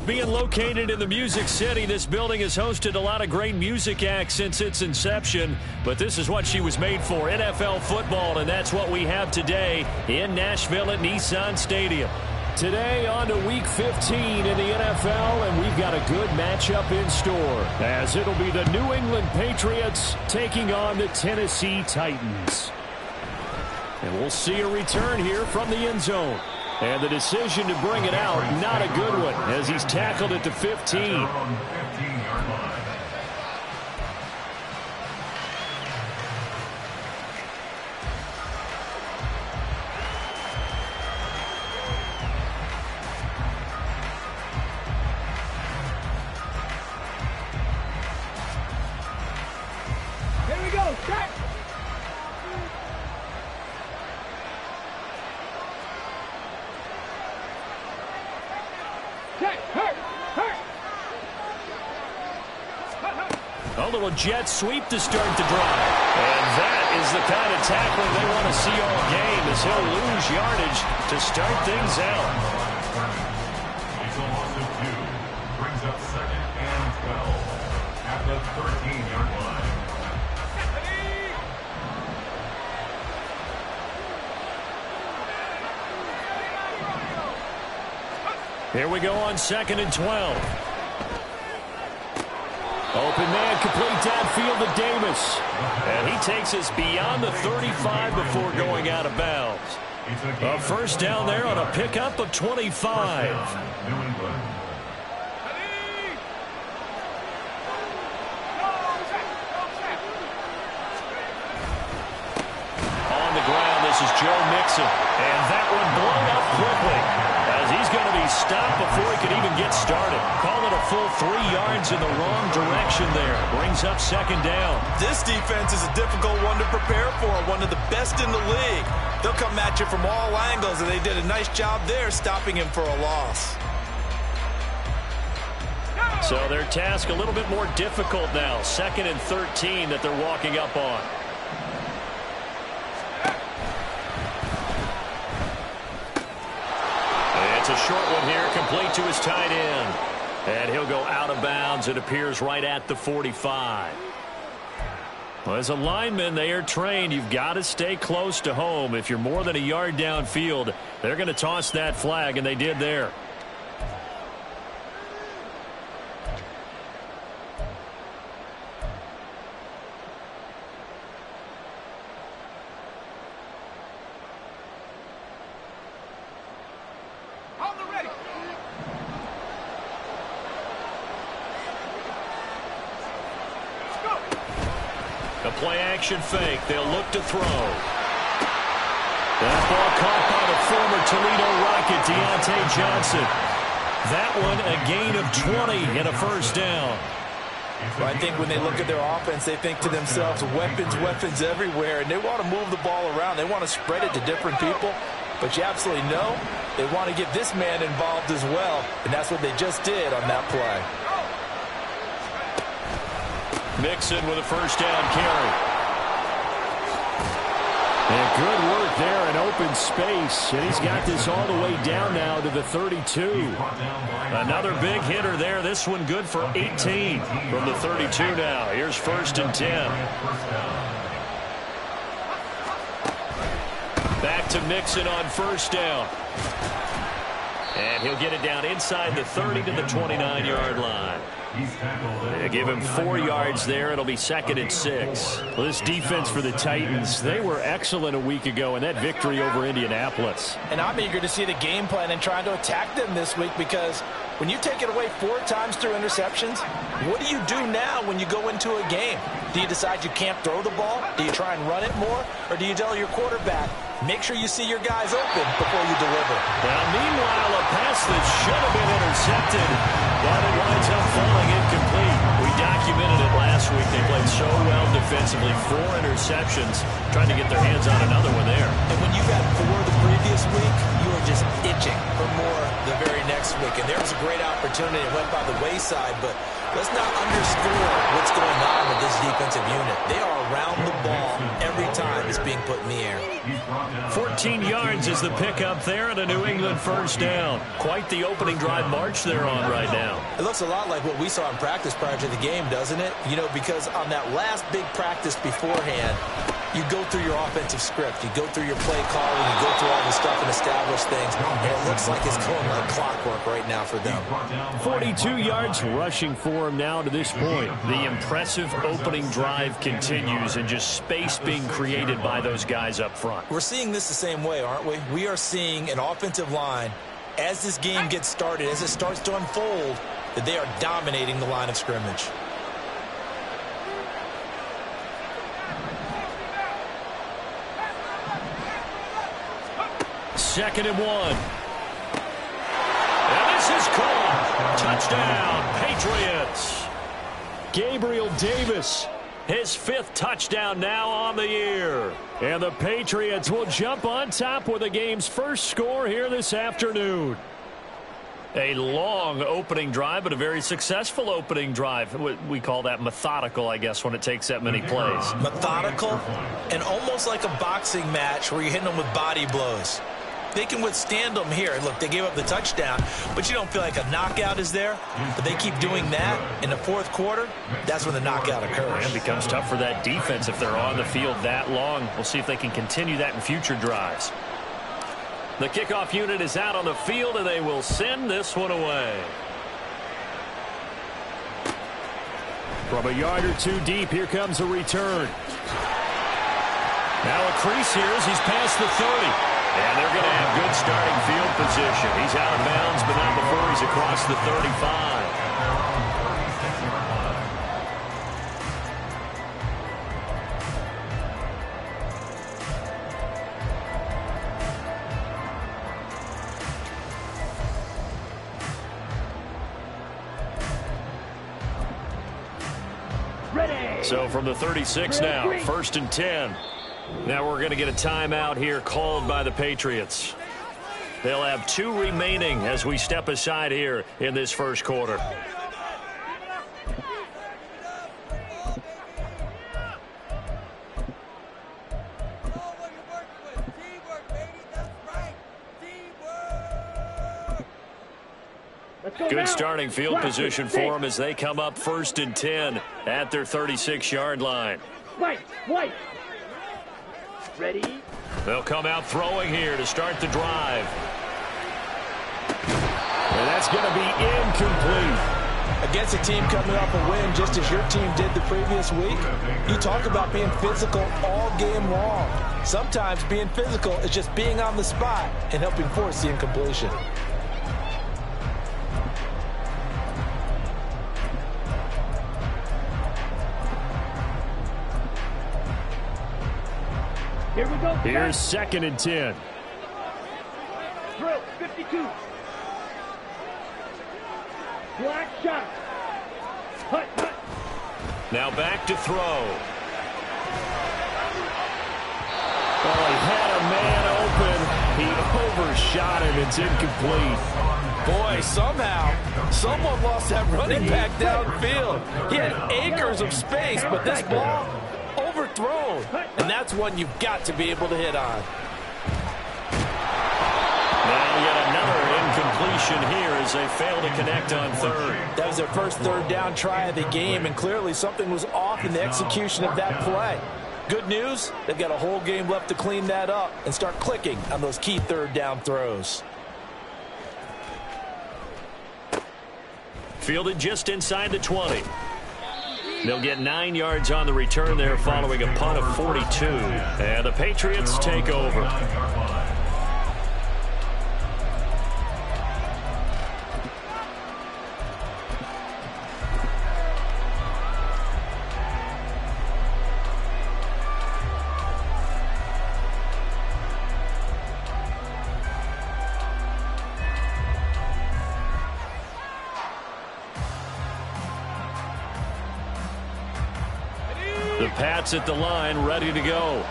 Being located in the Music City, this building has hosted a lot of great music acts since its inception, but this is what she was made for, NFL football, and that's what we have today in Nashville at Nissan Stadium. Today on to Week 15 in the NFL, and we've got a good matchup in store, as it'll be the New England Patriots taking on the Tennessee Titans. And we'll see a return here from the end zone. And the decision to bring it out, not a good one, as he's tackled at the 15. Here we go, check! A little jet sweep to start the drive. And that is the kind of tackling they want to see all game, as he'll lose yardage to start things out. It's a loss of 2. Brings up 2nd and 12 at the 13-yard line. Here we go on 2nd and 12. Open man, complete downfield to Davis. And he takes us beyond the 35 before going out of bounds. A first down there on a pickup of 25. New England. On the ground, this is Joe Mixon. And that one blown up quickly, as he's going to be stopped before he can even get started. Call it a full 3 yards in the wrong direction there. Brings up 2nd down. This defense is a difficult one to prepare for, one of the best in the league. They'll come at you from all angles, and they did a nice job there stopping him for a loss. So their task a little bit more difficult now. 2nd and 13 that they're walking up on. It's a short one here, complete to his tight end. And he'll go out of bounds, it appears, right at the 45. Well, as a lineman, they are trained. You've got to stay close to home. If you're more than a yard downfield, they're going to toss that flag, and they did there. A play-action fake. They'll look to throw. That ball caught by the former Toledo Rocket, Deontay Johnson. That one a gain of 20 and a first down. Well, I think when they look at their offense, they think to themselves, weapons, weapons everywhere, and they want to move the ball around. They want to spread it to different people, but you absolutely know they want to get this man involved as well, and that's what they just did on that play. Mixon with a first down carry. And good work there in open space. And he's got this all the way down now to the 32. Another big hitter there. This one good for 18 from the 32 now. Here's 1st and 10. Back to Mixon on first down. And he'll get it down inside the 30 to the 29-yard line. They give him 4 yards there. It'll be 2nd and 6. Well, this defense for the Titans, they were excellent a week ago in that victory over Indianapolis. And I'm eager to see the game plan and trying to attack them this week, because when you take it away 4 times through interceptions, what do you do now when you go into a game? Do you decide you can't throw the ball? Do you try and run it more? Or do you tell your quarterback, make sure you see your guys open before you deliver? Now, meanwhile, a pass that should have been intercepted, but it winds up falling incomplete. We documented it last week. They played so well defensively. 4 interceptions, trying to get their hands on another one there. And when you've had 4 the previous week, you are just itching for more the very next week. And there was a great opportunity. It went by the wayside, but Let's not underscore what's going on with this defensive unit. They are around the ball every time it's being put in the air. 14 yards is the pickup there and a New England first down. Quite the opening drive march they're on right now. It looks a lot like what we saw in practice prior to the game, doesn't it? You know, because on that last big practice beforehand, you go through your offensive script. You go through your play calling. You go through all the stuff and establish things. And it looks like it's going like clockwork right now for them. 42 yards rushing for him now to this point. The impressive opening drive continues and just space being created by those guys up front. We're seeing this the same way, aren't we? We are seeing an offensive line, as this game gets started, as it starts to unfold, that they are dominating the line of scrimmage. Second and 1. And this is caught. Touchdown, Patriots. Gabriel Davis, his 5th touchdown now on the year. And the Patriots will jump on top with the game's first score here this afternoon. A long opening drive, but a very successful opening drive. We call that methodical, I guess, when it takes that many plays. Methodical and almost like a boxing match where you're hitting them with body blows. They can withstand them here. Look, they gave up the touchdown, but you don't feel like a knockout is there. But they keep doing that in the fourth quarter. That's when the knockout occurs. It becomes tough for that defense if they're on the field that long. We'll see if they can continue that in future drives. The kickoff unit is out on the field, and they will send this one away. From a yard or two deep, here comes a return. Now a crease here as he's past the 30. And they're going to have good starting field position. He's out of bounds, but not before he's across the 35. Ready. So from the 36 now, 1st and 10. Now we're going to get a timeout here called by the Patriots. They'll have 2 remaining as we step aside here in this first quarter. Good starting field position for them as they come up 1st and 10 at their 36-yard line. White. Ready. They'll come out throwing here to start the drive. And that's going to be incomplete. Against a team coming off a win just as your team did the previous week, you talk about being physical all game long. Sometimes being physical is just being on the spot and helping force the incompletion. Here we go. Here's 2nd and 10. Drill 52. Black shot. Hut. Now back to throw. Oh, he had a man open. He overshot him. It's incomplete. Boy, somehow, someone lost that running back downfield. He had acres of space, but this ball overthrown. And that's one you've got to be able to hit on. Now yet another incompletion here as they fail to connect on 3rd. That was their first 3rd down try of the game, and clearly something was off in the execution of that play. Good news, they've got a whole game left to clean that up and start clicking on those key 3rd down throws. Fielded just inside the 20. They'll get 9 yards on the return there following a punt of 42. And the Patriots take over. The Pats at the line, ready to go.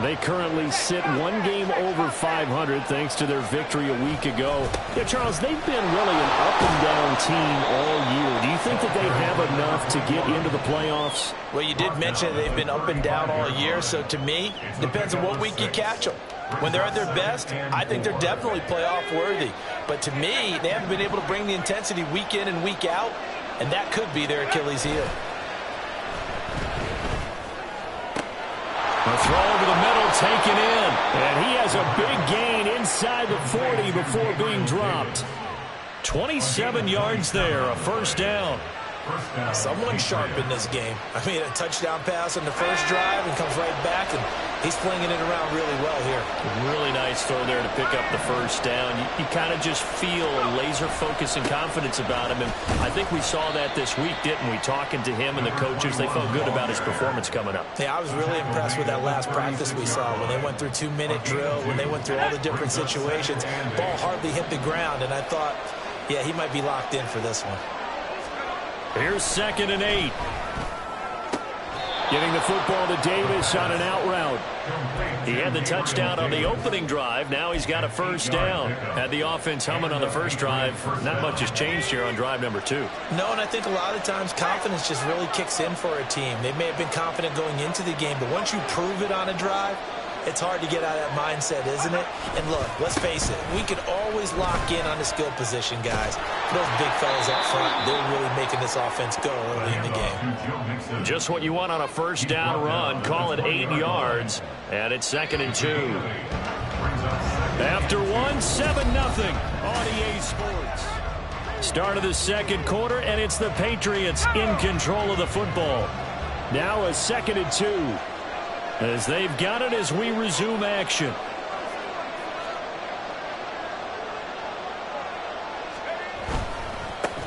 They currently sit 1 game over 500 thanks to their victory a week ago. Yeah, Charles, they've been really an up-and-down team all year. Do you you think that they have enough to get into the playoffs? Well, you did mention they've been up and down all year, so to me, depends on what week you catch them. When they're at their best, I think they're definitely playoff worthy. But to me, they haven't been able to bring the intensity week in and week out, and that could be their Achilles heel. A throw over the middle taken in. And he has a big gain inside the 40 before being dropped. 27 yards there, a first down. Someone sharp in this game. I mean, a touchdown pass on the first drive and comes right back, and he's flinging it around really well here. Really nice throw there to pick up the first down. You kind of just feel a laser focus and confidence about him, and I think we saw that this week, didn't we? Talking to him and the coaches, they felt good about his performance coming up. Yeah, I was really impressed with that last practice we saw when they went through 2-minute drill, when they went through all the different situations. Ball hardly hit the ground, and I thought, yeah, he might be locked in for this one. Here's 2nd and 8. Getting the football to Davis on an out route. He had the touchdown on the opening drive. Now he's got a first down. Had the offense humming on the first drive. Not much has changed here on drive number 2. No, and I think a lot of times confidence just really kicks in for a team. They may have been confident going into the game, but once you prove it on a drive, it's hard to get out of that mindset, isn't it? And look, let's face it, we can always lock in on the skill position, guys. Those big fellas up front, they're really making this offense go early in the game. Just what you want on a first down run. Call it 8 yards, and it's 2nd and 2. After 1, 7-0 on EA Sports. Start of the second quarter, and it's the Patriots in control of the football. Now a 2nd and 2. As they've got it as we resume action.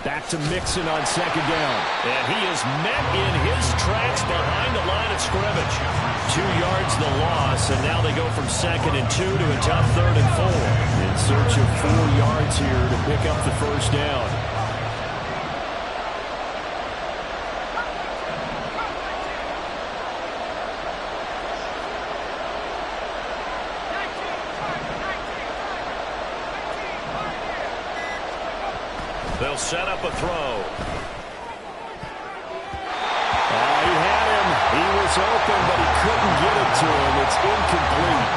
Back to Mixon on 2nd down. And he is met in his tracks behind the line of scrimmage. 2 yards the loss, and now they go from 2nd and 2 to a tough 3rd and 4. In search of 4 yards here to pick up the first down. They'll set up a throw. He had him. He was open, but he couldn't get it to him. It's incomplete.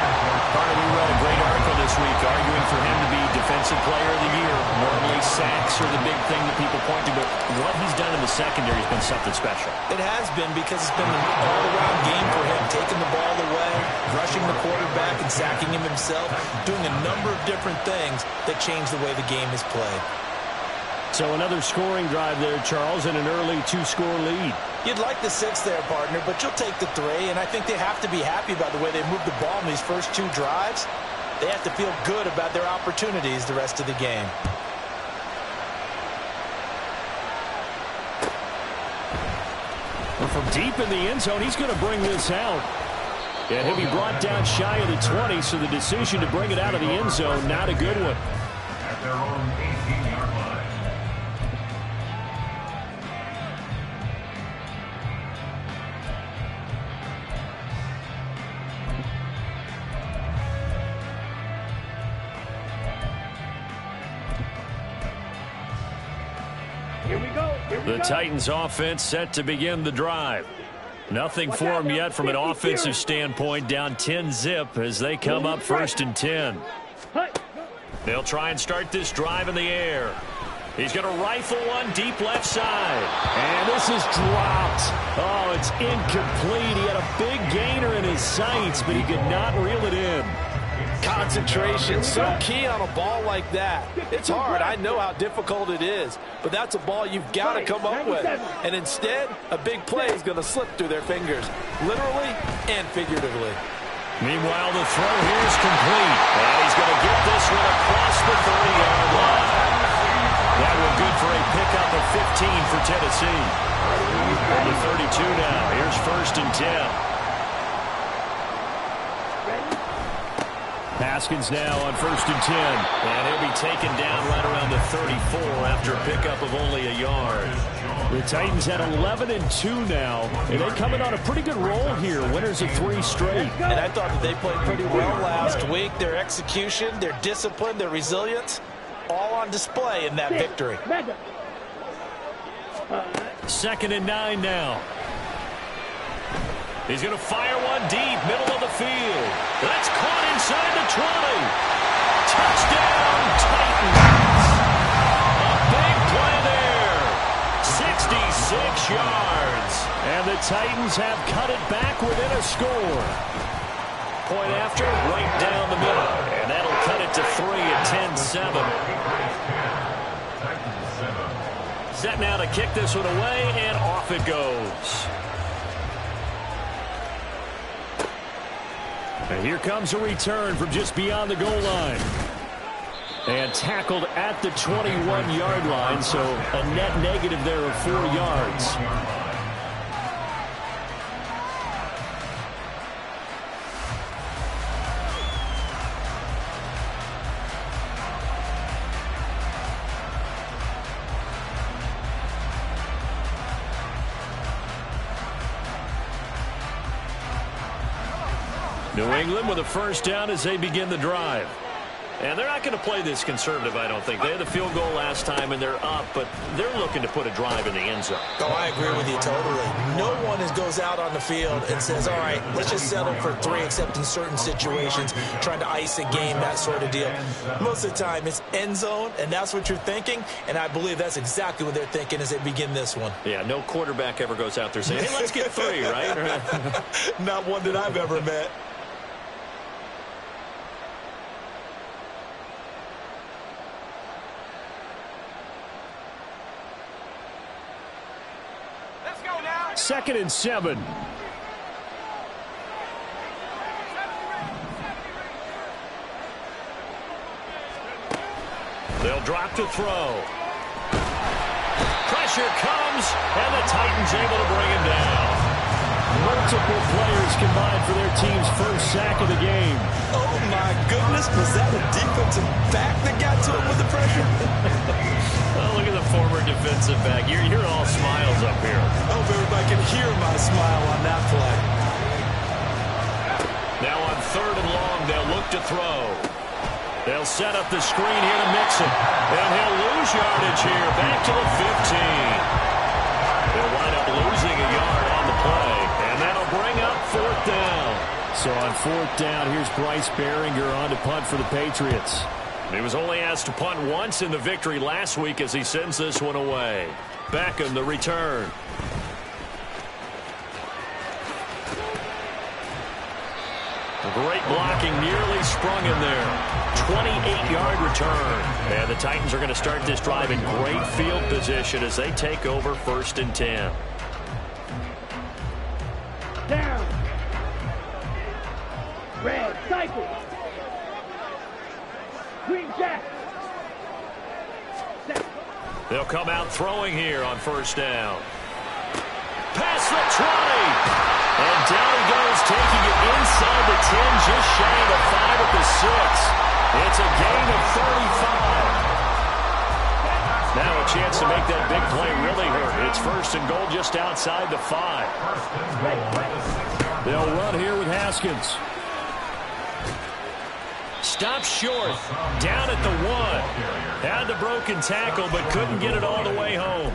Carter, we read a great article this week arguing for him to be Defensive Player of the Year. Normally sacks are the big thing that people point to, but what he's done in the secondary has been something special. It has been, because it's been an all-around game for him, taking the ball away, rushing the quarterback and sacking him himself, doing a number of different things that change the way the game is played. So another scoring drive there, Charles, and an early 2-score lead. You'd like the 6 there, partner, but you'll take the 3, and I think they have to be happy about the way they moved the ball in these first 2 drives. They have to feel good about their opportunities the rest of the game. Well, from deep in the end zone, he's going to bring this out. And he'll be brought down shy of the 20, so the decision to bring it out of the end zone, not a good one. At their own 18-yard line. Here we go. The Titans offense set to begin the drive. Nothing for them yet from an offensive standpoint. Down 10-zip as they come up 1st and 10. They'll try and start this drive in the air. He's going to rifle one deep left side. And this is dropped. Oh, it's incomplete. He had a big gainer in his sights, but he could not reel it in. Concentration, so key on a ball like that. It's hard. I know how difficult it is, but that's a ball you've got to come up with. And instead, a big play is going to slip through their fingers, literally and figuratively. Meanwhile, the throw here is complete. And he's going to get this one across the 30-yard line. That one good for a pickup of 15 for Tennessee. The 32 now. Here's 1st and 10. Haskins now on 1st and 10. And he'll be taken down right around the 34 after a pickup of only a yard. The Titans at 11-2 now, and they coming on a pretty good roll here. Winners of 3 straight. And I thought that they played pretty well last week. Their execution, their discipline, their resilience, all on display in that victory. 2nd and 9 now. He's going to fire one deep, middle of the field. That's caught inside the 20. Touchdown, Titans. A big play there. 66 yards. And the Titans have cut it back within a score. Point after, right down the middle. And that'll cut it to 3 at 10-7. Set now to kick this one away, and off it goes. And here comes a return from just beyond the goal line. And tackled at the 21-yard line, so a net negative there of 4 yards. New England with a first down as they begin the drive. And they're not going to play this conservative, I don't think. They had the field goal last time, and they're up, but they're looking to put a drive in the end zone. Oh, I agree with you totally. No one goes out on the field and says, all right, let's just settle for 3, except in certain situations, trying to ice a game, that sort of deal. Most of the time, it's end zone, and that's what you're thinking, and I believe that's exactly what they're thinking as they begin this one. Yeah, no quarterback ever goes out there saying, hey, let's get 3, right? Not one that I've ever met. Second and 7. They'll drop to throw. Pressure comes, and the Titans able to bring him down. Multiple players combined for their team's first sack of the game. Oh, my goodness. Was that a defensive back that got to him with the pressure? Oh, look at the former defensive back. You're all smiles up here. I hope everybody can hear my smile on that play. Now on 3rd and long, they'll look to throw. They'll set up the screen here to mix it. And he'll lose yardage here. Back to the 15. They'll wind up losing a yard on the play. And that'll bring up 4th down. So on 4th down, here's Bryce Behringer on to punt for the Patriots. He was only asked to punt once in the victory last week as he sends this one away. Beckham, the return. Great blocking, nearly sprung in there. 28-yard return. And the Titans are going to start this drive in great field position as they take over 1st and 10. Down. Red, cycle. Green jack. They'll come out throwing here on 1st down. Past the 20. And down he goes, taking it inside the 10, just shy of the 5 at the 6. It's a gain of 35. Now a chance to make that big play really hurt. It's 1st and goal just outside the 5. They'll run here with Haskins. Stopped short, down at the 1. Had the broken tackle, but couldn't get it all the way home.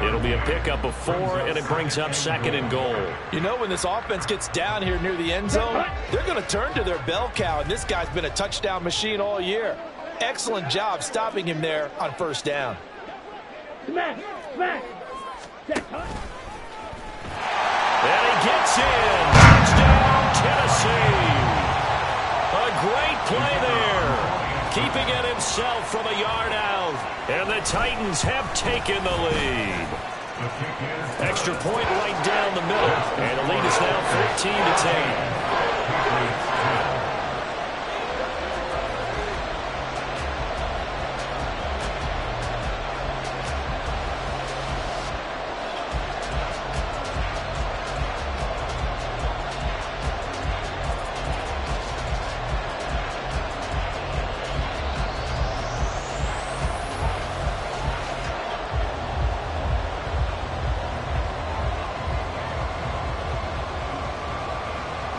It'll be a pickup of 4, and it brings up 2nd and goal. You know, when this offense gets down here near the end zone, they're going to turn to their bell cow, and this guy's been a touchdown machine all year. Excellent job stopping him there on 1st down. Smash, smash. And he gets in. Touchdown, Tennessee. A great play there. Keeping it himself from a yard out. And the Titans have taken the lead. Extra point right down the middle. And the lead is now 14-10.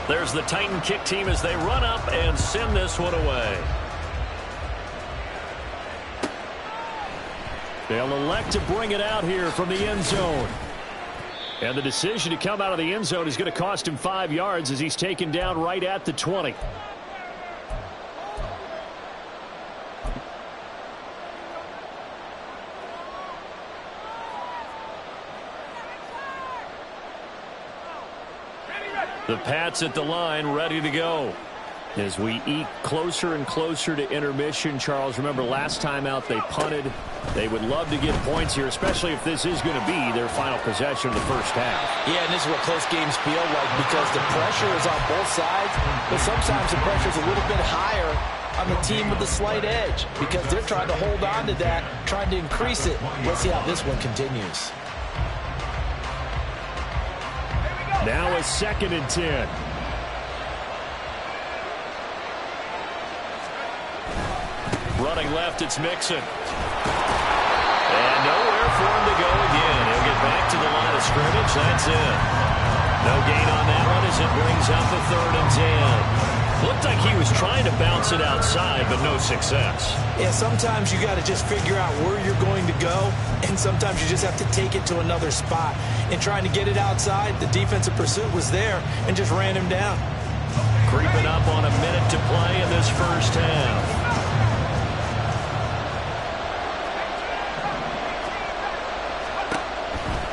There's the Titan kick team as they run up and send this one away. They'll elect to bring it out here from the end zone. And the decision to come out of the end zone is going to cost him 5 yards as he's taken down right at the 20. The Pats at the line, ready to go. As we eat closer and closer to intermission, Charles, remember last time out they punted. They would love to get points here, especially if this is going to be their final possession of the first half. Yeah, and this is what close games feel like because the pressure is on both sides, but sometimes the pressure is a little bit higher on the team with the slight edge because they're trying to hold on to that, trying to increase it. Let's see how this one continues. Now a 2nd and 10. Running left, it's Mixon. And nowhere for him to go again. He'll get back to the line of scrimmage. That's it. No gain on that one as it brings up a 3rd and 10. Looked like he was trying to bounce it outside, but no success. Yeah, sometimes you got to just figure out where you're going to go, and sometimes you just have to take it to another spot. In trying to get it outside, the defensive pursuit was there and just ran him down. Creeping up on a minute to play in this first half.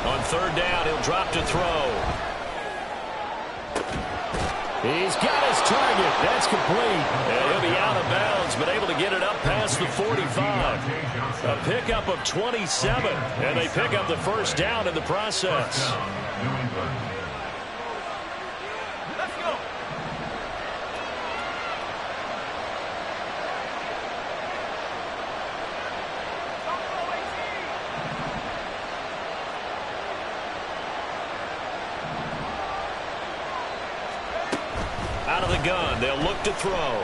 On 3rd down, he'll drop to throw. He's got his target. That's complete. And he'll be out of bounds, but able to get it up past the 45. A pickup of 27, and they pick up the first down in the process. Out of the gun, they'll look to throw.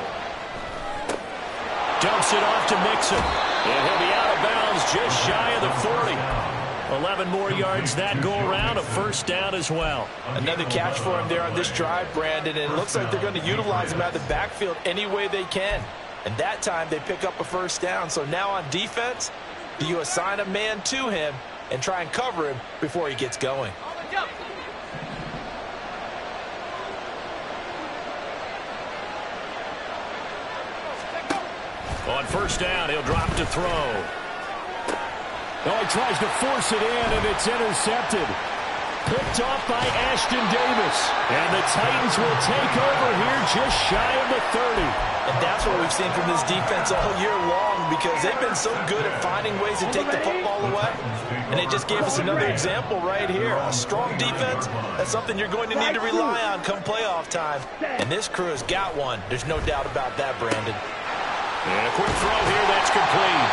Dumps it off to Mixon. And he'll be out of bounds just shy of the 40. 11 more yards that go around, a first down as well. Another catch for him there on this drive, Brandon, and it looks like they're going to utilize him out of the backfield any way they can. And that time they pick up a first down. So now on defense, do you assign a man to him and try and cover him before he gets going? On first down, he'll drop to throw. Oh, he tries to force it in, and it's intercepted. Picked off by Ashton Davis. And the Titans will take over here just shy of the 30. And that's what we've seen from this defense all year long because they've been so good at finding ways to take the football away. And they just gave us another example right here. A strong defense, that's something you're going to need to rely on come playoff time. And this crew has got one. There's no doubt about that, Brandon. And a quick throw here, that's complete.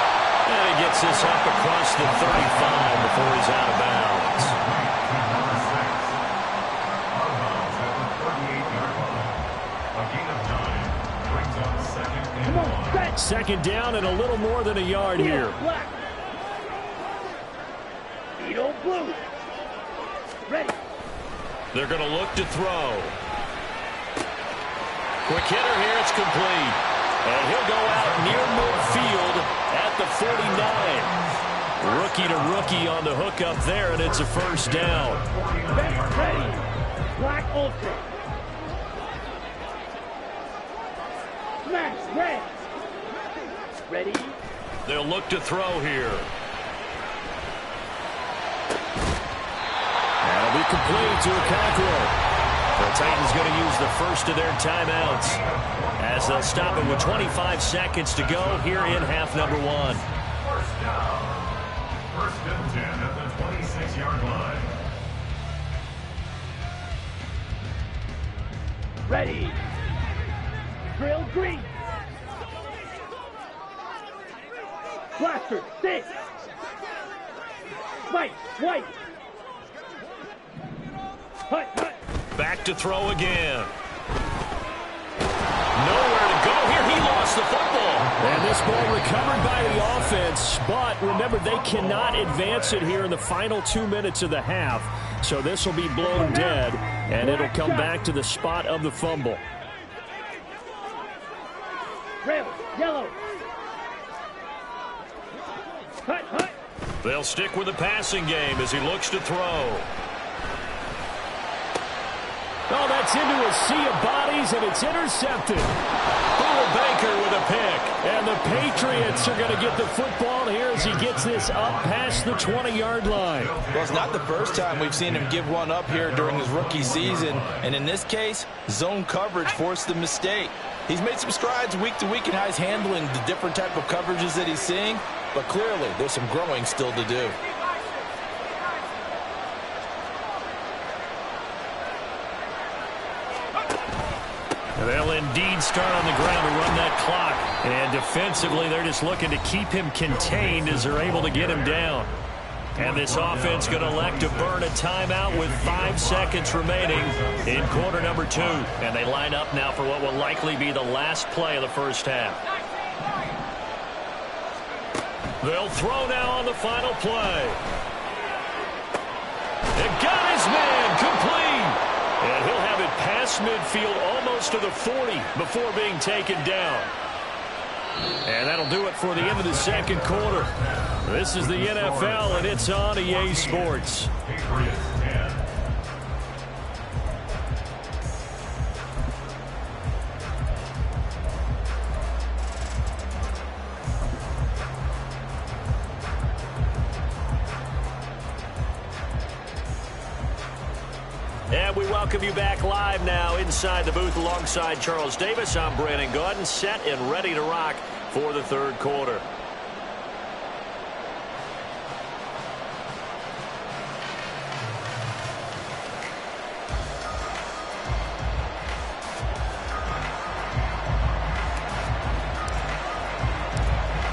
And he gets this up across the 35 before he's out of bounds. Second down and a little more than a yard here. Beetle blue. Ready. They're going to look to throw. Quick hitter here, it's complete. And he'll go out near midfield at the 49. Rookie to rookie on the hook up there, and it's a first down. Ready. Black ultra. Smash. Red. Ready. They'll look to throw here. That'll be complete to Okonkwo. The Titans going to use the first of their timeouts as they'll stop it with 25 seconds to go here in half number 1. First down. 1st and 10 at the 26-yard line. Ready. Drill green. Blaster 6. White. White. Hut. Hut. Back to throw again. Nowhere to go here. He lost the football. And this ball recovered by the offense. But remember, they cannot advance it here in the final 2 minutes of the half. So this will be blown dead, and it'll come back to the spot of the fumble. Red. Yellow. Hut. Hut. They'll stick with the passing game as he looks to throw. Oh, that's into a sea of bodies, and it's intercepted. Bull Baker with a pick. And the Patriots are going to get the football here as he gets this up past the 20-yard line. Well, it's not the first time we've seen him give one up here during his rookie season. And in this case, zone coverage forced the mistake. He's made some strides week to week in how he's handling the different type of coverages that he's seeing. But clearly, there's some growing still to do. They'll indeed start on the ground to run that clock. And defensively, they're just looking to keep him contained as they're able to get him down. And this offense going to elect to burn a timeout with 5 seconds remaining in quarter number 2. And they line up now for what will likely be the last play of the first half. They'll throw now on the final play. It got his man complete. And he'll have it past midfield almost to the 40 before being taken down. And that'll do it for the end of the second quarter. This is the NFL, and it's on EA Sports. And we welcome you back live now inside the booth alongside Charles Davis. I'm Brandon Gaudin, set and ready to rock for the third quarter.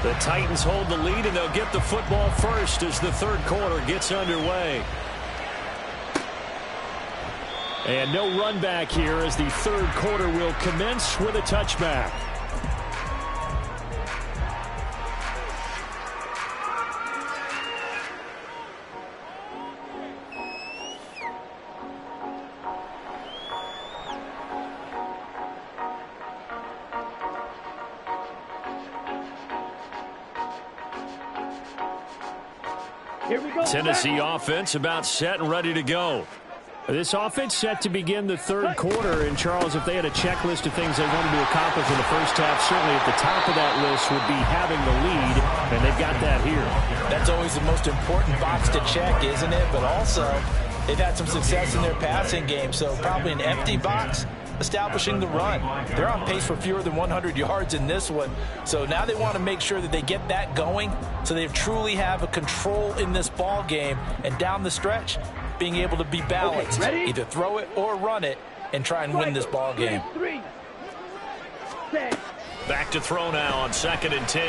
The Titans hold the lead, and they'll get the football first as the third quarter gets underway. And no run back here as the third quarter will commence with a touchback. Here we go. Tennessee offense about set and ready to go. This offense set to begin the third quarter. And, Charles, if they had a checklist of things they wanted to accomplish in the first half, certainly at the top of that list would be having the lead, and they've got that here. That's always the most important box to check, isn't it? But also, they've had some success in their passing game, so probably an empty box establishing the run. They're on pace for fewer than 100 yards in this one, so now they want to make sure that they get that going so they truly have a control in this ball game, and down the stretch, being able to be balanced, either throw it or run it, and try and win this ball game. Back to throw now on 2nd and 10.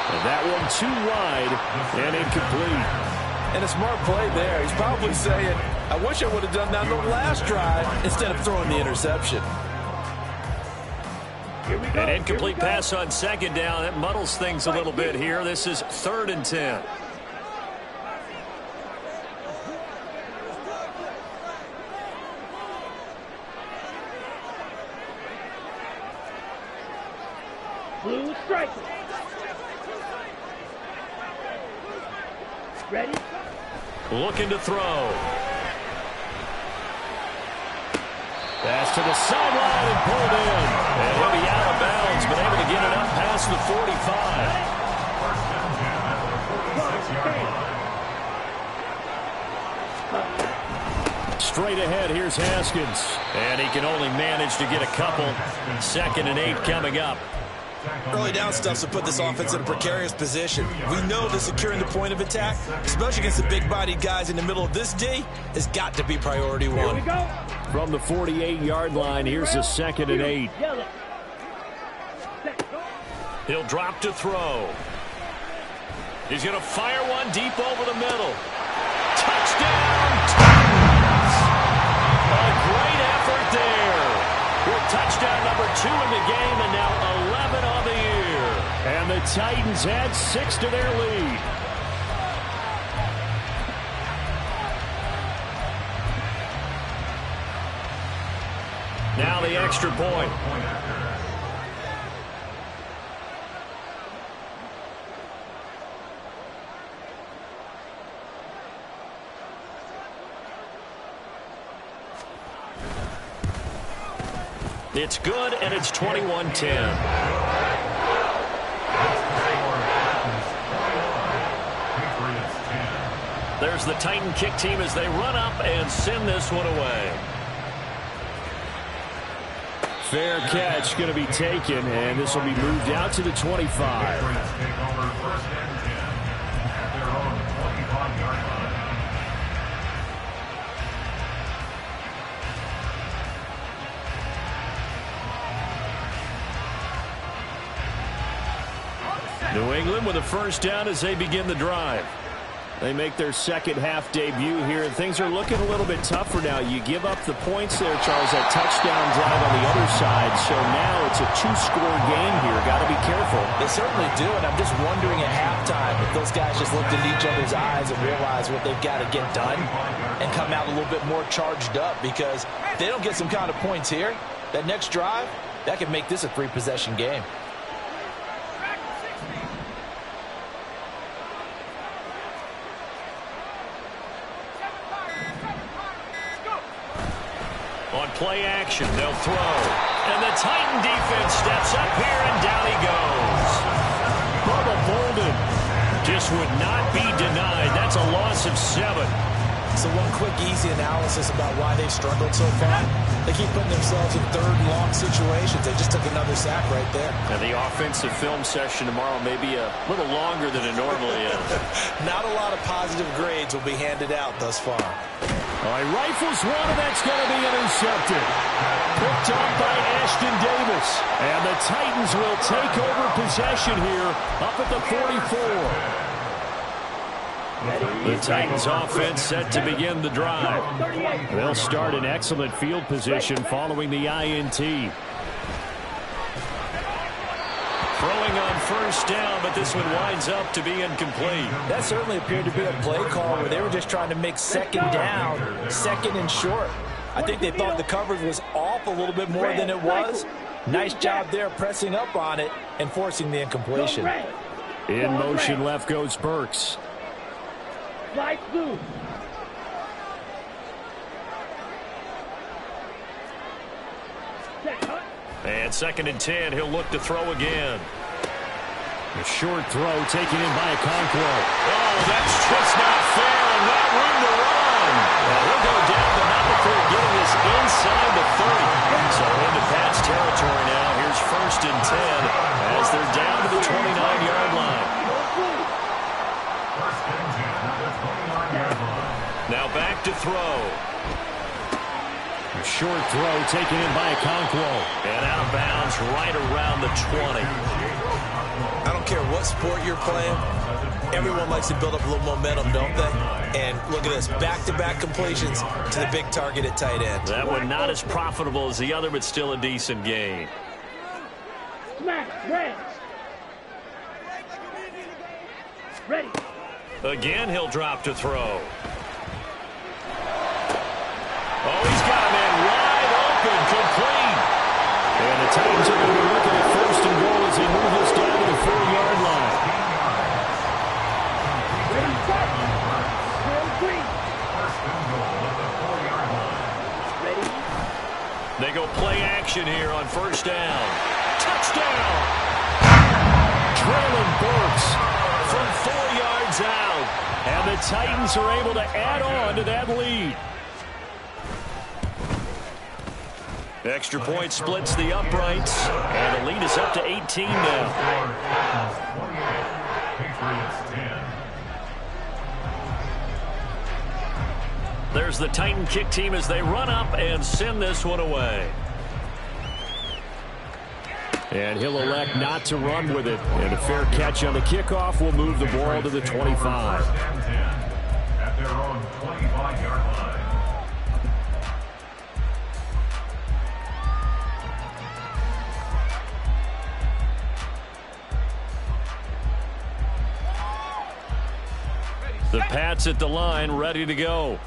And that one too wide and incomplete. And a smart play there. He's probably saying, I wish I would have done that on the last drive instead of throwing the interception. An incomplete pass on 2nd down. That muddles things a little bit here. This is 3rd and 10. Blue striker. Ready? Looking to throw. Pass to the sideline and pulled in. And he'll be out of bounds, but able to get it up past the 45. Straight ahead, here's Haskins. And he can only manage to get a couple. 2nd and 8 coming up. Early down stuff to put this offense in a precarious position. We know that securing the point of attack, especially against the big-bodied guys in the middle of this D, has got to be priority one. Here we go. From the 48-yard line, here's a 2nd and 8. Yellow. He'll drop to throw. He's going to fire one deep over the middle. Touchdown, Titans! A great effort there. With touchdown number 2 in the game, and now 11 on the year. And the Titans add 6 to their lead. Now the extra point. It's good, and it's 21-10. There's the Titan kick team as they run up and send this one away. Fair catch going to be taken, and this will be moved out to the 25. New England with a first down as they begin the drive. They make their second half debut here, and things are looking a little bit tougher now. You give up the points there, Charles, that touchdown drive on the other side. So now it's a two-score game here. Got to be careful. They certainly do, and I'm just wondering at halftime if those guys just looked into each other's eyes and realized what they've got to get done and come out a little bit more charged up, because if they don't get some kind of points here, that next drive, that could make this a three-possession game. On play action, they'll throw. And the Titan defense steps up here, and down he goes. Bubba Bolden just would not be denied. That's a loss of 7. So one quick, easy analysis about why they've struggled so far. They keep putting themselves in third and long situations. They just took another sack right there. And the offensive film session tomorrow may be a little longer than it normally is. Not a lot of positive grades will be handed out thus far. All right, rifles one, and that's going to be intercepted. Picked up by Ashton Davis. And the Titans will take over possession here up at the 44. The Titans offense set to begin the drive. They'll start in excellent field position following the INT. Throwing on first down, but this one winds up to be incomplete. That certainly appeared to be a play call where they were just trying to make second down, second and short. I think they thought the coverage was off a little bit more than it was. Nice job there pressing up on it and forcing the incompletion. In motion left goes Burks. Slide through. And 2nd and 10, he'll look to throw again. A short throw taken in by Okonkwo. Oh, that's just not fair, and not room to run. Well, he'll go down, but not before getting this inside the 30. So into Pat's territory now. Here's 1st and 10 as they're down to the 29-yard line. Now back to throw. A short throw taken in by Okonkwo. And out of bounds right around the 20. I don't care what sport you're playing. Everyone likes to build up a little momentum, don't they? And look at this, back-to-back completions to the big target at tight end. That one not as profitable as the other, but still a decent gain. Smash, red. Ready. Again, he'll drop to throw. Oh, he's got a man wide open, complete. And the Titans are going to be looking at 1st and goal as they move this down to the 4-yard line. Ready, set. Ready. They go play action here on 1st down. Touchdown! Traylon Burks From 4 yards out. And the Titans are able to add on to that lead. Extra point splits the uprights, and the lead is up to 18 now. There's the Titan kick team as they run up and send this one away. And he'll elect not to run with it. And a fair catch on the kickoff will move the ball to the 25. At their own 25-yard line. The Pats at the line, ready to go.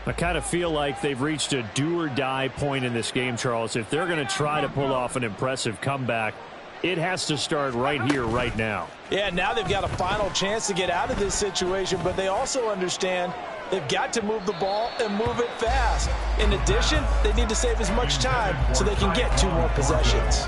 I kind of feel like they've reached a do-or-die point in this game, Charles. If they're going to try to pull off an impressive comeback, it has to start right here, right now. Yeah, now they've got a final chance to get out of this situation, but they also understand They've got to move the ball and move it fast. In addition, they need to save as much time so they can get 2 more possessions.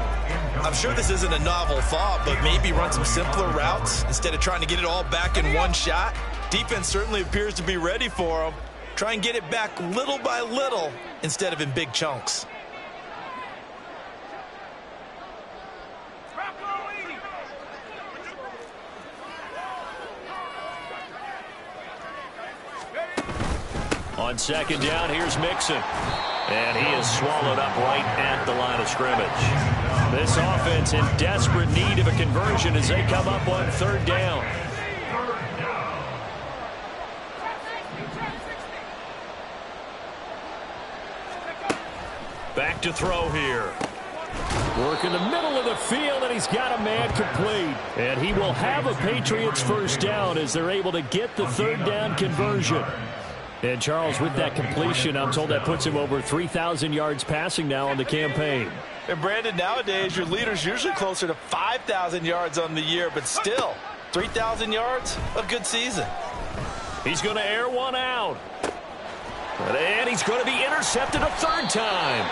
I'm sure this isn't a novel thought, but maybe run some simpler routes instead of trying to get it all back in one shot. Defense certainly appears to be ready for them. Try and get it back little by little instead of in big chunks. On second down, here's Mixon. And he is swallowed up right at the line of scrimmage. This offense in desperate need of a conversion as they come up on third down. Back to throw here. Work in the middle of the field, and he's got a man complete. And he will have a Patriots first down as they're able to get the third down conversion. And Charles, with that completion, I'm told that puts him over 3,000 yards passing now on the campaign. And Brandon, nowadays your leader's usually closer to 5,000 yards on the year, but still, 3,000 yards, a good season. He's going to air one out. And he's going to be intercepted a third time.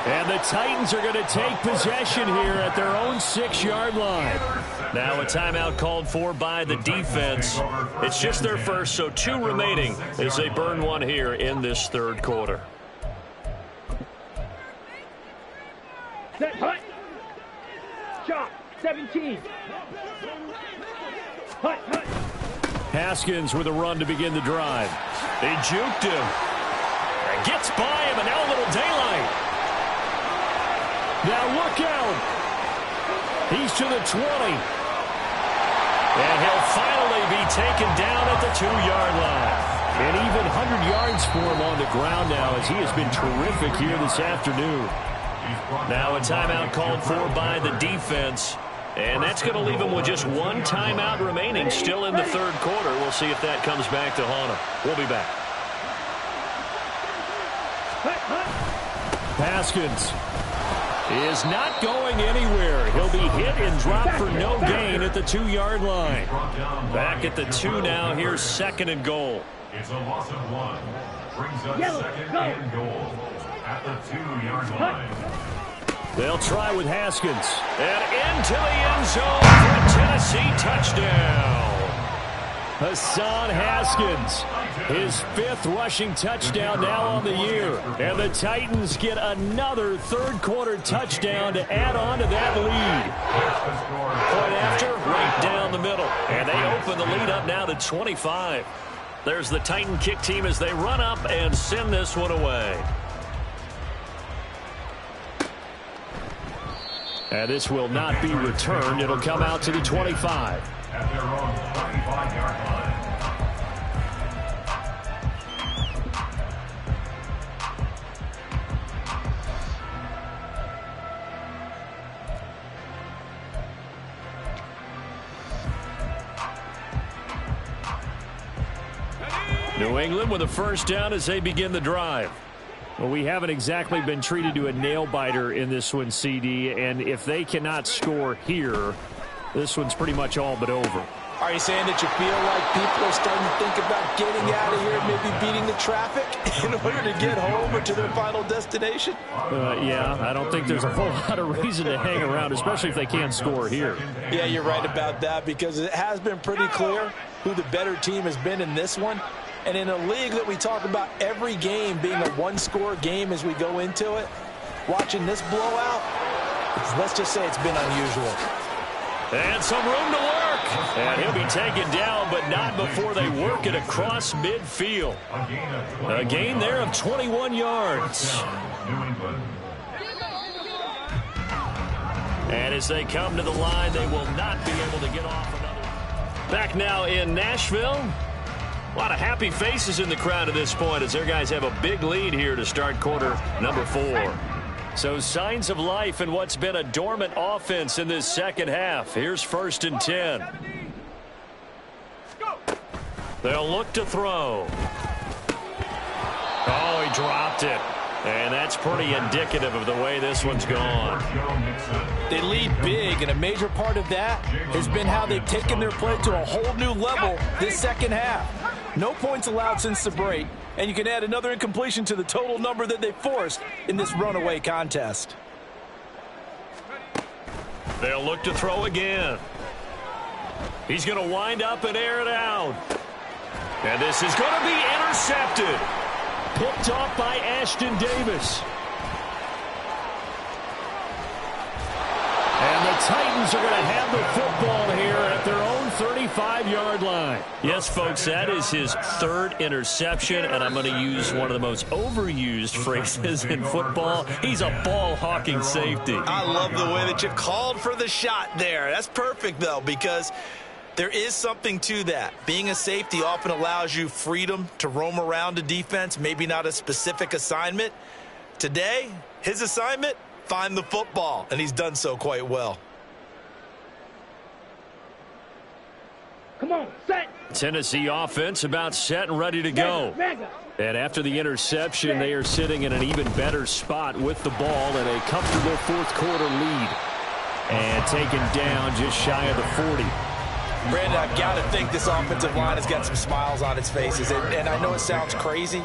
And the Titans are going to take possession here at their own 6-yard line. Now a timeout called for by the defense. It's just their first, so 2 remaining as they burn one here in this third quarter. Set, hut. Shot, 17. Hut, hut. Haskins with a run to begin the drive. They juked him. Gets by him, and now a little daylight. Now look out. He's to the 20. And he'll finally be taken down at the 2-yard line. And even 100 yards for him on the ground now as he has been terrific here this afternoon. Now a timeout called for by the defense. And that's going to leave him with just 1 timeout remaining still in the third quarter. We'll see if that comes back to haunt him. We'll be back. Haskins is not going anywhere. He'll be hit and dropped for no gain at the 2-yard line. Back at the 2 now. Here's second and goal. It's a loss of 1. Brings up second and goal at the 2-yard line. They'll try with Haskins. And into the end zone for a Tennessee touchdown. Hassan Haskins, his 5th rushing touchdown now on the year. And the Titans get another third-quarter touchdown to add on to that lead. Point after, right down the middle. And they open the lead up now to 25. There's the Titan kick team as they run up and send this one away. And this will not be returned. It'll come out to the 25. At their own 25-yard line. New England with a first down as they begin the drive. Well, we haven't exactly been treated to a nail-biter in this one, CD, and if they cannot score here, this one's pretty much all but over. Are you saying that you feel like people are starting to think about getting out of here, maybe beating the traffic in order to get home or to their final destination? Yeah, I don't think there's a whole lot of reason to hang around, especially if they can't score here. Yeah, you're right about that because it has been pretty clear who the better team has been in this one. And in a league that we talk about every game being a one-score game as we go into it, watching this blowout, let's just say it's been unusual. And some room to work. And he'll be taken down, but not before they work it across midfield. A gain there of 21 yards. And as they come to the line, they will not be able to get off another. Back now in Nashville. A lot of happy faces in the crowd at this point as their guys have a big lead here to start quarter number 4. So signs of life in what's been a dormant offense in this second half. Here's 1st and 10. They'll look to throw. Oh, he dropped it. And that's pretty indicative of the way this one's gone. They lead big, and a major part of that has been how they've taken their play to a whole new level this second half. No points allowed since the break, and you can add another incompletion to the total number that they forced in this runaway contest. They'll look to throw again. He's going to wind up and air it out. And this is going to be intercepted. Picked off by Ashton Davis. And the Titans are going to have the football here at their own 35-yard line. Yes, folks, that is his third interception, and I'm going to use one of the most overused phrases in football. He's a ball-hawking safety. I love the way that you called for the shot there. That's perfect, though, because there is something to that. Being a safety often allows you freedom to roam around a defense, maybe not a specific assignment. Today, his assignment, find the football, and he's done so quite well. Come on, set. Tennessee offense about set and ready to go. And after the interception, they are sitting in an even better spot with the ball and a comfortable fourth-quarter lead. And taken down just shy of the 40. Brandon, I've got to think this offensive line has got some smiles on its faces. And I know it sounds crazy,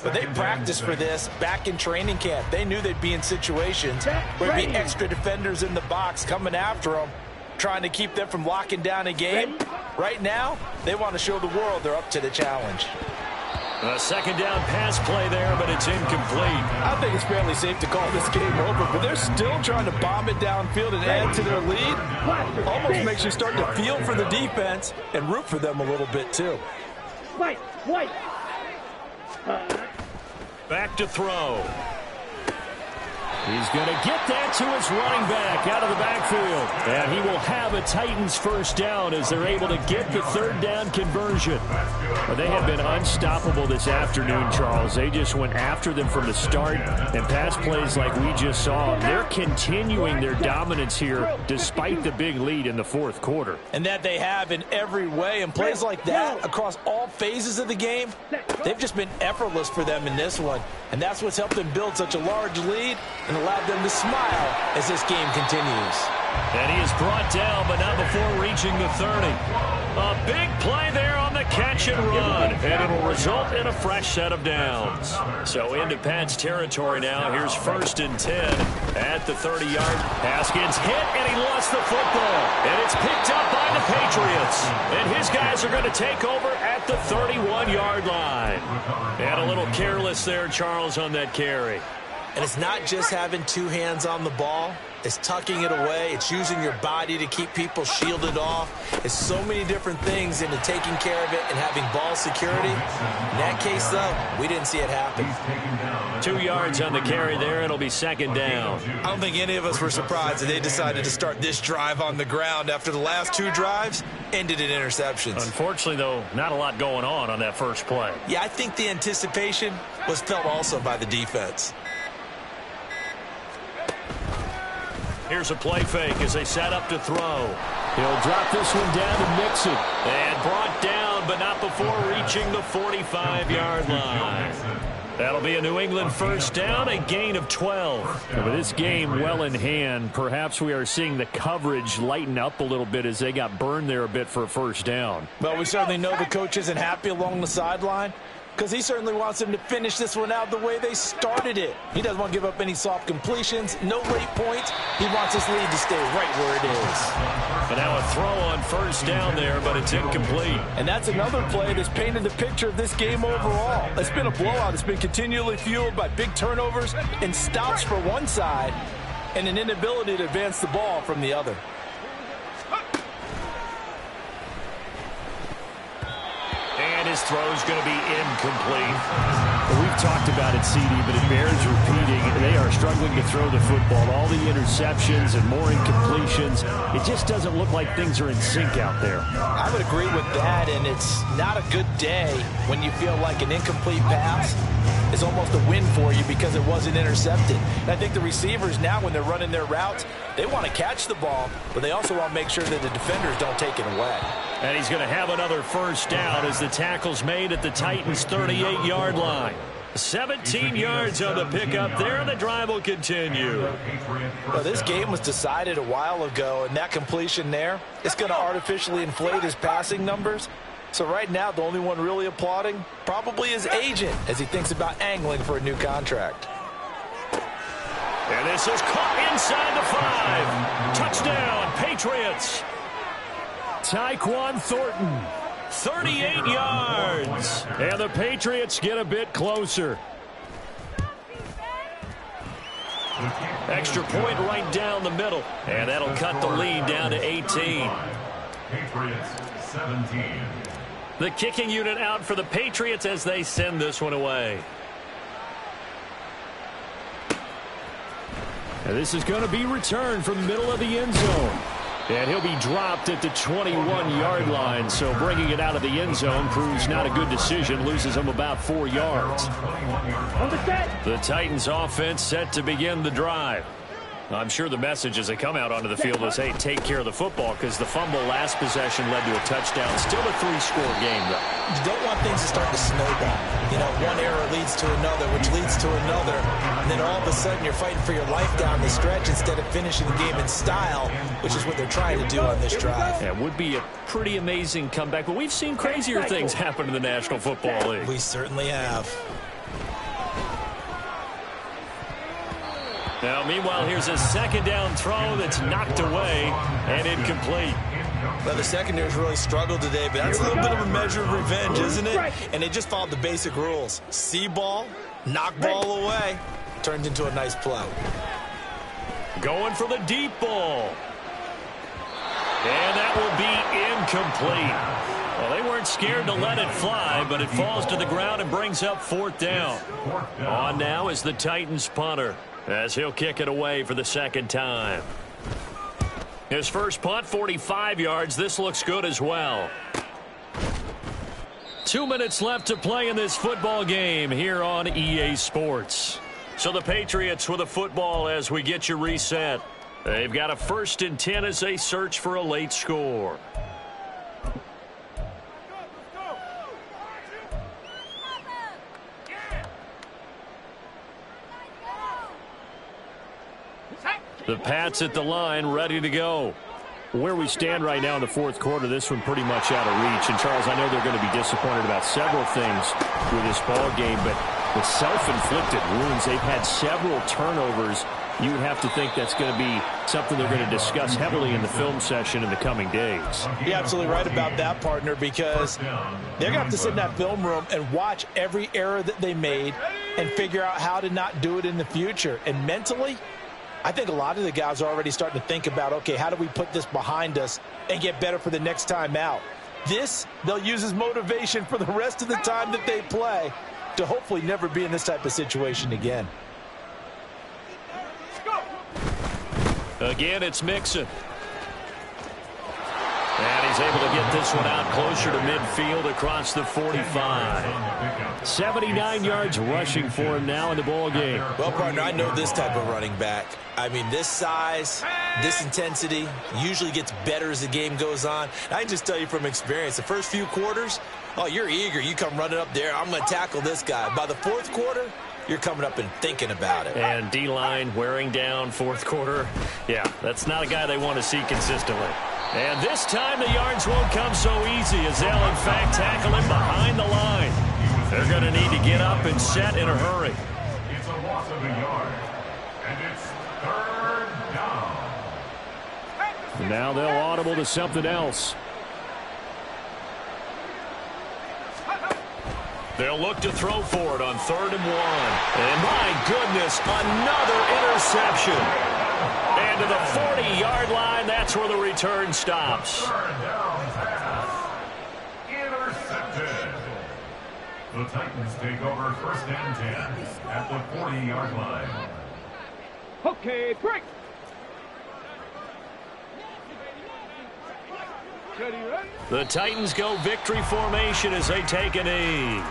but they practiced for this back in training camp. They knew they'd be in situations where there'd be extra defenders in the box coming after them, trying to keep them from locking down a game. Right now, they want to show the world they're up to the challenge. A second down pass play there, but it's incomplete. I think it's fairly safe to call this game over, but they're still trying to bomb it downfield and add to their lead. Almost makes you start to feel for the defense and root for them a little bit, too. White. Back to throw. He's going to get that to his running back out of the backfield. And he will have a Titans first down as they're able to get the third down conversion. But they have been unstoppable this afternoon, Charles. They just went after them from the start. And pass plays like we just saw, they're continuing their dominance here despite the big lead in the fourth quarter. And that they have in every way. And plays like that across all phases of the game, they've just been effortless for them in this one. And that's what's helped them build such a large lead and allowed them to smile as this game continues. And he is brought down, but not before reaching the 30. A big play there on the catch and run, and it'll result in a fresh set of downs. So into Pat's territory now. Here's 1st and 10 at the 30-yard. Haskins hit, and he lost the football. And it's picked up by the Patriots. And his guys are going to take over at the 31-yard line. And a little careless there, Charles, on that carry. And it's not just having two hands on the ball. It's tucking it away. It's using your body to keep people shielded off. It's so many different things into taking care of it and having ball security. In that case, though, we didn't see it happen. 2 yards on the carry there. It'll be second down. I don't think any of us were surprised that they decided to start this drive on the ground after the last two drives ended in interceptions. Unfortunately, though, not a lot going on that first play. Yeah, I think the anticipation was felt also by the defense. Here's a play fake as they set up to throw. He'll drop this one down to Mixon. And brought down, but not before reaching the 45-yard line. That'll be a New England first down, a gain of 12. With this game well in hand, perhaps we are seeing the coverage lighten up a little bit as they got burned there a bit for a first down. Well, we certainly know the coach isn't happy along the sideline, because he certainly wants them to finish this one out the way they started it. He doesn't want to give up any soft completions, no late points. He wants his lead to stay right where it is. And now a throw on first down there, but it's incomplete. And that's another play that's painted the picture of this game overall. It's been a blowout. It's been continually fueled by big turnovers and stops for one side and an inability to advance the ball from the other. And his throw's going to be incomplete. Well, we've talked about it, CD, but it bears repeating. They are struggling to throw the football. All the interceptions and more incompletions. It just doesn't look like things are in sync out there. I would agree with that, and it's not a good day when you feel like an incomplete pass is almost a win for you because it wasn't intercepted. And I think the receivers now, when they're running their routes, they want to catch the ball, but they also want to make sure that the defenders don't take it away. And he's going to have another first down as the tackle's made at the Titans' 38-yard line. 17 yards on the pickup there, and the drive will continue. Well, this game was decided a while ago, and that completion there, it's going to artificially inflate his passing numbers. So right now, the only one really applauding probably his agent as he thinks about angling for a new contract. And this is caught inside the 5. Touchdown, Patriots. Tyquan Thornton, 38 yards. And the Patriots get a bit closer. Extra point right down the middle. And that'll cut the lead down to 18. Patriots 17. The kicking unit out for the Patriots as they send this one away. And this is going to be returned from the middle of the end zone. And he'll be dropped at the 21-yard line. So bringing it out of the end zone proves not a good decision. Loses him about 4 yards. The Titans offense set to begin the drive. I'm sure the message as they come out onto the field was, hey, take care of the football, because the fumble last possession led to a touchdown. Still a 3-score game, though. You don't want things to start to snowball. You know, one error leads to another, which leads to another. And then all of a sudden you're fighting for your life down the stretch instead of finishing the game in style, which is what they're trying to do on this drive. Yeah, it would be a pretty amazing comeback, but we've seen crazier things happen in the National Football League. We certainly have. Now, meanwhile, here's a second down throw that's knocked away and incomplete. Well, the secondary's really struggled today, but that's a little bit of a measure of revenge, isn't it? And they just followed the basic rules. See ball, knock ball away. Turned into a nice play. Going for the deep ball. And that will be incomplete. Well, they weren't scared to let it fly, but it falls to the ground and brings up 4th down. On now is the Titans punter, as he'll kick it away for the second time. His first punt, 45 yards. This looks good as well. 2 minutes left to play in this football game here on EA Sports. So the Patriots with a football as we get you reset. They've got a 1st and 10 as they search for a late score. The Pats at the line, ready to go. Where we stand right now in the 4th quarter, this one pretty much out of reach. And, Charles, I know they're going to be disappointed about several things with this ball game, but with self-inflicted wounds, they've had several turnovers. You would have to think that's going to be something they're going to discuss heavily in the film session in the coming days. You're absolutely right about that, partner, because they're going to have to sit in that film room and watch every error that they made and figure out how to not do it in the future. And mentally, I think a lot of the guys are already starting to think about, okay, how do we put this behind us and get better for the next time out? This, they'll use as motivation for the rest of the time that they play to hopefully never be in this type of situation again. Again, it's Mixon. And he's able to get this one out closer to midfield across the 45. 79 yards rushing for him now in the ball game. Well, partner, I know this type of running back. I mean, this size, this intensity usually gets better as the game goes on. I can just tell you from experience, the first few quarters, oh, you're eager. You come running up there. I'm going to tackle this guy. By the 4th quarter, you're coming up and thinking about it. And D-line wearing down 4th quarter. Yeah, that's not a guy they want to see consistently. And this time the yards won't come so easy as they'll, in fact, tackle him behind the line. They're going to need to get up and set in a hurry. It's a loss of a yard, and it's 3rd down. And now they'll audible to something else. They'll look to throw for it on 3rd and 1. And my goodness, another interception. And to the 40-yard line, that's where the return stops. 3rd down pass. Intercepted. The Titans take over 1st and 10 at the 40-yard line. Okay, break. The Titans go victory formation as they take a knee.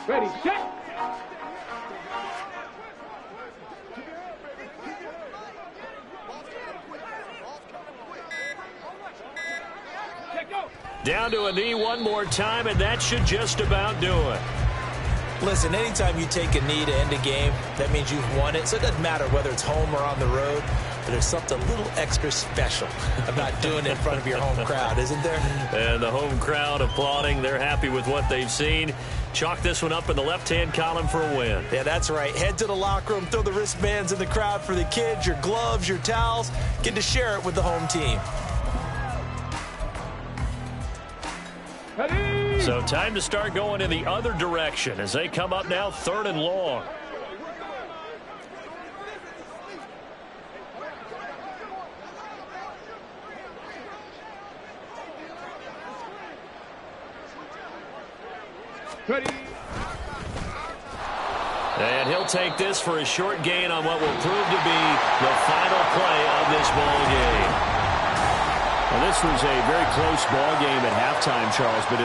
Ready, set. Down to a knee one more time, and that should just about do it. Listen, anytime you take a knee to end a game, that means you've won it. So it doesn't matter whether it's home or on the road, but there's something a little extra special about doing it in front of your home crowd, isn't there? And the home crowd applauding. They're happy with what they've seen. Chalk this one up in the left-hand column for a win. Yeah, that's right. Head to the locker room, throw the wristbands in the crowd for the kids, your gloves, your towels. Get to share it with the home team. So time to start going in the other direction as they come up now 3rd and long. Ready. And he'll take this for a short gain on what will prove to be the final play of this ball game. Well, this was a very close ball game at halftime, Charles, but